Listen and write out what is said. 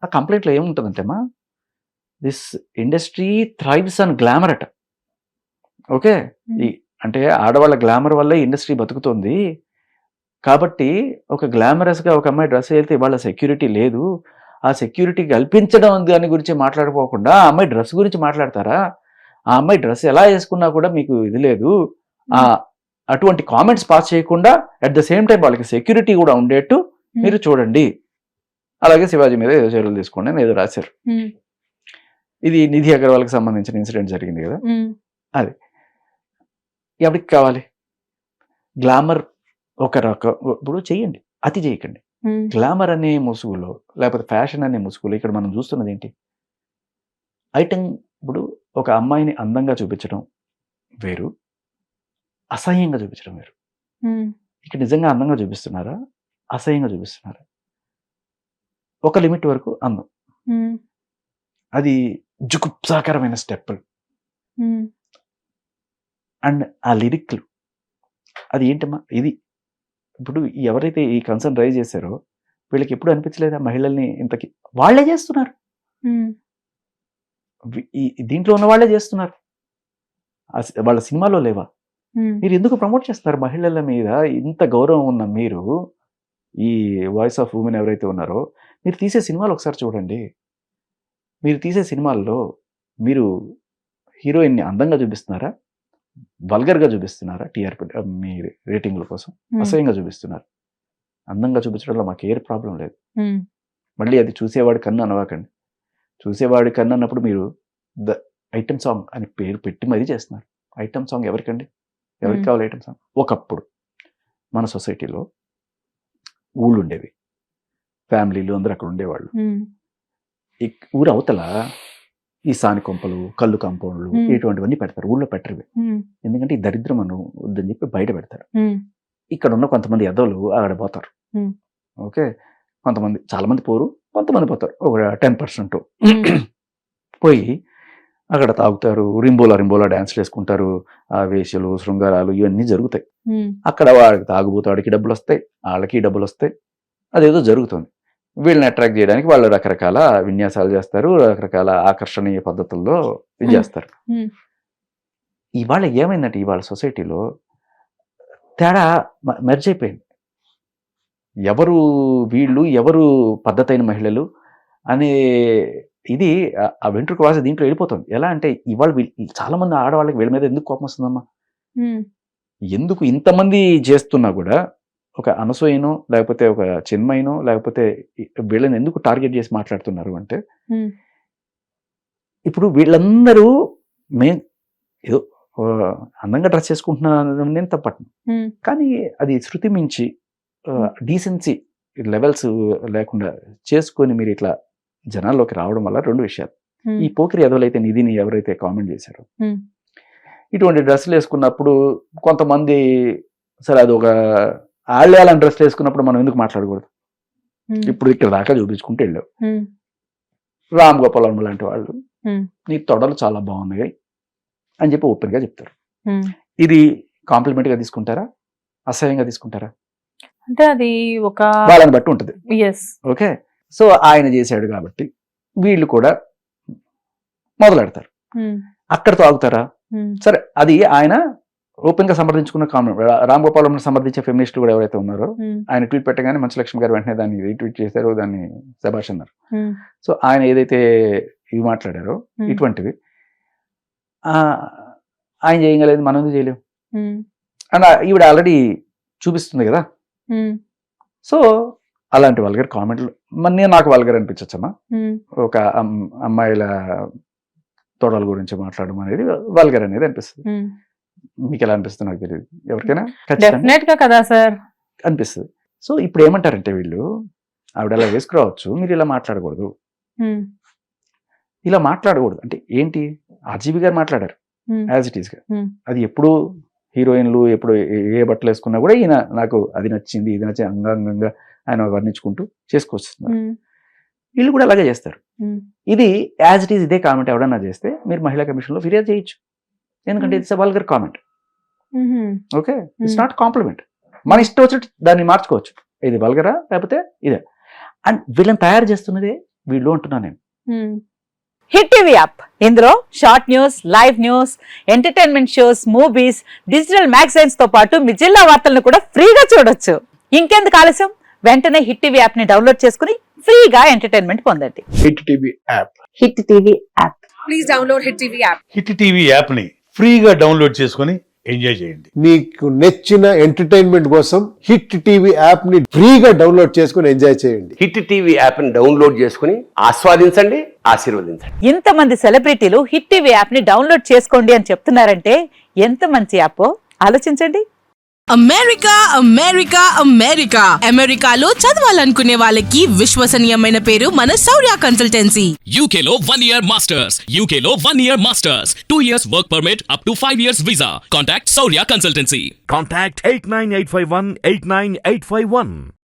ఆ కంప్లైంట్లో ఏముంటుందంటే అమ్మా, this industry thrives on glamour అట. ఓకే. ఈ అంటే ఆడవాళ్ళ గ్లామర్ వల్లే ఇండస్ట్రీ బతుకుతోంది. కాబట్టి ఒక గ్లామరస్‌గా ఒక అమ్మాయి డ్రెస్ ఏలితే ఇవాళ సెక్యూరిటీ లేదు. ఆ సెక్యూరిటీ కల్పించడం దాని గురించి మాట్లాడుకోకుండా ఆ అమ్మాయి డ్రెస్ గురించి మాట్లాడతారా? ఆ అమ్మాయి డ్రెస్ ఎలా యేసుకున్నా కూడా మీకు ఇది లేదు. అటువంటి కామెంట్స్ పాస్ చేయకుండా అట్ ద సేమ్ టైమ్ వాళ్ళకి సెక్యూరిటీ కూడా ఉండేట్టు మీరు చూడండి. అలాగే శివాజీ మీద ఏదో చర్యలు తీసుకోండి అని ఏదో రాశారు. ఇది నిధి అగర్వాల్‌కి సంబంధించిన ఇన్సిడెంట్ జరిగింది కదా! అది. ఎవరికి కావాలి? గ్లామర్ ఒక రకం ఇప్పుడు చెయ్యండి. అతి చేయకండి. గ్లామర్ అనే ముసుగులో లేకపోతే ఫ్యాషన్ అనే ముసుగులో ఇక్కడ మనం చూస్తున్నది ఏంటి? ఐటెం ఇప్పుడు ఒక అమ్మాయిని అందంగా చూపించడం వేరు. అసహ్యంగా చూపించడం వేరు. ఇక్కడ నిజంగా అందంగా చూపిస్తున్నారా? అసహ్యంగా చూపిస్తున్నారా? ఒక లిమిట్ వరకు అందం. అది జుగుప్సాకరమైన స్టెప్పులు. అండ్ ఆ లిరిక్లు. అది ఏంటమ్మా ఇది. ఇప్పుడు ఎవరైతే ఈ కన్సర్న్ రైజ్ చేశారో వీళ్ళకి ఎప్పుడు అనిపించలేదా మహిళల్ని ఇంతకి వాళ్ళే చేస్తున్నారు. దీంట్లో ఉన్న వాళ్ళే చేస్తున్నారు. వాళ్ళ సినిమాలో లేవా? మీరు ఎందుకు ప్రమోట్ చేస్తున్నారు మహిళల మీద? ఇంత గౌరవం ఉన్న మీరు ఈ వాయిస్ ఆఫ్ ఉమెన్ ఎవరైతే ఉన్నారో మీరు తీసే సినిమాలు ఒకసారి చూడండి. మీరు తీసే సినిమాల్లో మీరు హీరోయిన్ని అందంగా చూపిస్తున్నారా? వల్గర్‌గా చూపిస్తున్నారా? టీఆర్‌పీ మీ రేటింగ్‌ల కోసం అసహ్యంగా చూపిస్తున్నారు. అందంగా చూపించడంలో మాకు ఏ ప్రాబ్లం లేదు. మళ్ళీ అది చూసేవాడి కన్ను అనవాకండి. చూసేవాడి కన్ను అన్నప్పుడు మీరు ద ఐటెమ్ సాంగ్ అని పేరు పెట్టి మరీ చేస్తున్నారు. ఐటెమ్ సాంగ్ ఎవరికండి? ఎవరికి కావాలి ఐటెమ్ సాంగ్? ఒకప్పుడు మన సొసైటీలో ఊళ్ళుండేవి. ఫ్యామిలీలు అందరూ అక్కడ ఉండేవాళ్ళు. ఈ ఊరు అవతల ఈ సాని కొంపలు, కళ్ళు కాంపౌండ్లు ఇటువంటివన్నీ పెడతారు. ఊళ్ళో పెట్టరు. ఎందుకంటే ఈ దరిద్రం మనం వద్దని చెప్పి బయట పెడతారు. ఇక్కడ ఉన్న కొంతమంది ఎదవలు అక్కడ పోతారు. ఓకే. కొంతమంది చాలా మంది పోరు, కొంతమంది పోతారు. ఒక 10% పోయి అక్కడ తాగుతారు, రింబోలా డాన్స్లు వేసుకుంటారు. ఆ వేషలు, శృంగారాలు ఇవన్నీ జరుగుతాయి. అక్కడ వాడికి తాగుబోతాడికి డబ్బులు వస్తాయి, వాళ్ళకి డబ్బులు వస్తాయి. అదేదో జరుగుతుంది. వీళ్ళని అట్రాక్ట్ చేయడానికి వాళ్ళు రకరకాల విన్యాసాలు చేస్తారు, రకరకాల ఆకర్షణీయ పద్ధతుల్లో ఇది చేస్తారు. ఇవాళ ఏమైందంటే ఇవాళ సొసైటీలో తేడా మెర్జ్ అయిపోయింది. ఎవరు వీళ్ళు, ఎవరు పద్ధతైన మహిళలు అనే ఇది ఆ వెంట్రుక వాసి దీంట్లో వెళ్ళిపోతుంది. ఎలా అంటే ఇవాళ చాలా మంది ఆడవాళ్ళకి వీళ్ళ మీద ఎందుకు కోపం వస్తుందమ్మా? ఎందుకు ఇంతమంది చేస్తున్నా కూడా ఒక అనసూయనో లేకపోతే ఒక చిన్మయినో లేకపోతే వీళ్ళని ఎందుకు టార్గెట్ చేసి మాట్లాడుతున్నారు అంటే ఇప్పుడు వీళ్ళందరూ ఏదో అందంగా డ్రెస్ చేసుకుంటున్నాను నేను తప్పట్ను. కానీ అది శృతి మించి డీసెన్సీ లెవెల్స్ లేకుండా చేసుకొని మీరు ఇట్లా జనాల్లోకి రావడం వల్ల రెండు విషయాలు. ఈ పోకిరి ఎదవలైతే నిధిని ఎవరైతే కామెంట్ చేశారో ఇటువంటి డ్రెస్సులు వేసుకున్నప్పుడు కొంతమంది సరే అది ఒక ఆళ్ళేయాలని డ్రెస్సులు వేసుకున్నప్పుడు మనం ఎందుకు మాట్లాడకూడదు? ఇప్పుడు ఇక్కడ దాకా చూపించుకుంటూ వెళ్ళావు. రామ్ గోపాల్ వర్మ లాంటి వాళ్ళు నీ తొడలు చాలా బాగున్నాయి అని చెప్పి ఓపెన్ గా చెప్తారు. ఇది కాంప్లిమెంట్ గా తీసుకుంటారా, అసహ్యంగా తీసుకుంటారా? అంటే అది ఒక వాళ్ళని బట్టి ఉంటుంది. ఓకే. సో ఆయన చేశాడు కాబట్టి వీళ్ళు కూడా మొదలెడతారు. అక్కడతో ఆగుతారా? సరే అది ఆయన ఓపెన్ గా సమర్థించుకున్న కామెంట్. రామ్ గోపాల్ వర్మను సమర్థించే ఫెమినిస్టులు కూడా ఎవరైతే ఉన్నారో ఆయన ట్వీట్ పెట్టగానే మంచులక్ష్మి గారు వెంటనే దాన్ని రీట్వీట్ చేశారు, దాన్ని శభాష్ అన్నారు. సో ఆయన ఏదైతే ఇవి మాట్లాడారో ఇటువంటివి ఆయన చేయగలేదు, మనం ఎందుకు చేయలేము? అండ్ ఈవిడ ఆల్రెడీ చూపిస్తుంది కదా. సో అలాంటి వల్గర్ కామెంట్లు నాకు వల్గర్ అనిపించచ్చమ్మా. ఒక అమ్మాయిల తోడల గురించి మాట్లాడడం అనేది వల్గర్ అనేది అనిపిస్తుంది. మీకు ఎలా అనిపిస్తుంది నాకు తెలియదు, ఎవరికైనా ఖచ్చితంగా కదా సార్ అనిపిస్తుంది. సో ఇప్పుడు ఏమంటారంటే వీళ్ళు ఆవిడ అలా వేసుకురావచ్చు, మీరు ఇలా మాట్లాడకూడదు. ఇలా మాట్లాడకూడదు అంటే ఏంటి? ఆర్జీవి గారు మాట్లాడారు యాజ్ ఇట్ ఈస్ గా. అది ఎప్పుడు హీరోయిన్లు ఎప్పుడు ఏ బట్టలు వేసుకున్నా కూడా ఈయన నాకు అది నచ్చింది ఇది నచ్చింది అంగాంగంగా ఆయన వర్ణించుకుంటూ చేసుకొస్తున్నారు. వీళ్ళు కూడా అలాగే చేస్తారు. ఇది యాజ్ ఇట్ ఈస్ ఇదే కామెంట్ ఎవడన్నా చేస్తే మీరు మహిళా కమిషన్ లో ఫిర్యాదు చేయొచ్చు. ఎందుకంటే it's vulgar comment. Okay, it's not compliment. మన ఇష్టం వచ్చినట్టు దాన్ని మార్చుకోవచ్చు. ఇది వల్గరా లేకపోతే ఇదే. అండ్ వీళ్ళని తయారు చేస్తున్నదే వీళ్ళు అంటున్నా నేను. హిట్ టీవీ యాప్ ఇందులో short news, live news, entertainment shows, movies, digital magazines తో పాటు మీ జిల్లా వార్తలను కూడా ఫ్రీగా చూడొచ్చు. ఇంకెందుకు ఆలస్యం, వెంటనే హిట్ టీవీ యాప్ ని డౌన్లోడ్ చేసుకుని ఫ్రీగా ఎంటర్టైన్మెంట్ పొందండి. Hit TV app. Hit TV app. Please download hit TV app. Hit TV యాప్ని ఫ్రీగా డౌన్లోడ్ చేసుకొని ఎంజాయ్ చేయండి. మీకు నచ్చిన ఎంటర్టైన్మెంట్ కోసం హిట్ టీవీ యాప్ ని ఫ్రీగా డౌన్లోడ్ చేసుకుని ఎంజాయ్ చేయండి. హిట్ టీవీ యాప్ ని డౌన్లోడ్ చేసుకుని ఆస్వాదించండి, ఆశీర్వదించండి. ఇంతమంది సెలబ్రిటీలు హిట్ టీవీ యాప్ ని డౌన్లోడ్ చేసుకోండి అని చెప్తున్నారంటే ఎంత మంచి యాప్ ఆలోచించండి. అమెరికా అమెరికా అమెరికా అమెరికాలో చదవాలనుకునే వాళ్ళకి విశ్వసనీయమైన పేరు మన శౌర్య కన్సల్టెన్సీ. UK లో 1 year masters. UK లో 1 year masters. 2 years work permit up to 5 years visa. Contact Saurya Consultancy. Contact 89851 89851.